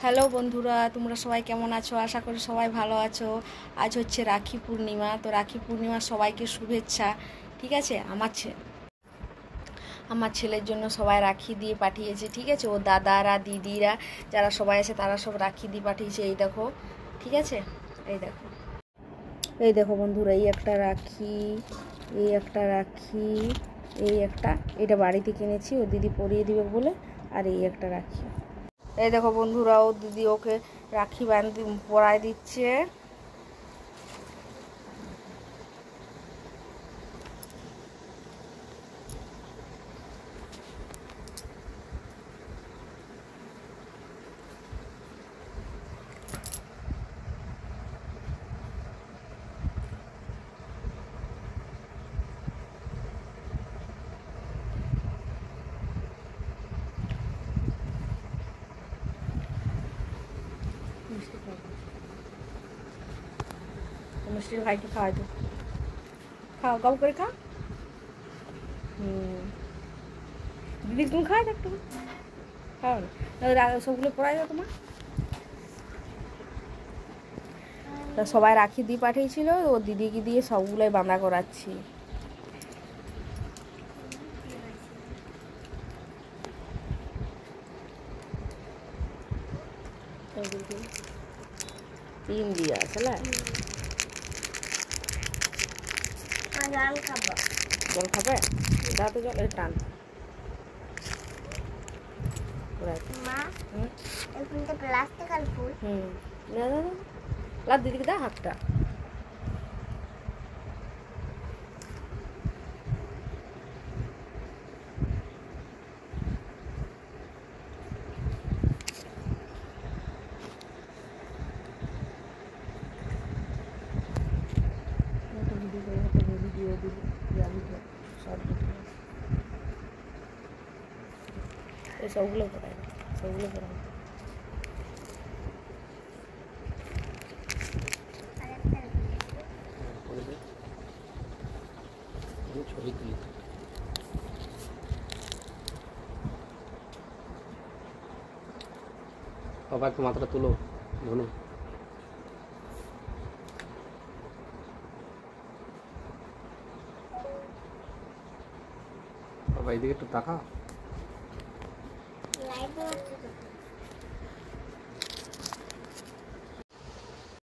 Hello বন্ধুরা, তোমরা সবাই কেমন আছো? আশা করি সবাই ভালো আছো। আজ হচ্ছে রাখি পূর্ণিমা, তো রাখি পূর্ণিমার সবাইকে শুভেচ্ছা। ঠিক আছে, আমার ছেলের জন্য সবাই রাখি দিয়ে পাঠিয়েছে। ঠিক আছে, ও দাদারা দিদিরা যারা সবাই আছে তারা সব রাখি দিয়ে পাঠিয়েছে। এই দেখো, ঠিক আছে, এই দেখো, এই দেখো বন্ধুরা, এই একটা রাখি, এই একটা রাখি, এই একটা, এটা বাড়িতে কিনেছি ও দিদি পরিয়ে দিবে বলে। আর এই একটা রাখি। এই দেখো বন্ধুরা, ও দিদি ওকে রাখি পরায় দিচ্ছে। মিষ্টির ভাইকে খাওয়াই তো, খাও, গপ করে খাও। দিদি তুমি খাওয়াই একটু, খাও না, সবগুলো পড়াই দাও তোমার। তা সবাই রাখি দিয়ে পাঠিয়েছিল, ও দিদিকে দিয়ে সবগুলোই বাঁধা করাচ্ছি। তিন দিয়ে আসলে জল খাবে, দাও তো জল, টান দিদিকে দা হাতটা। সবগুলো করাই, সবগুলো করাই। ছবি তুলি, বাবা একটু মাথাটা তুলো, ধনু বাবা এদিকে একটু তাকা।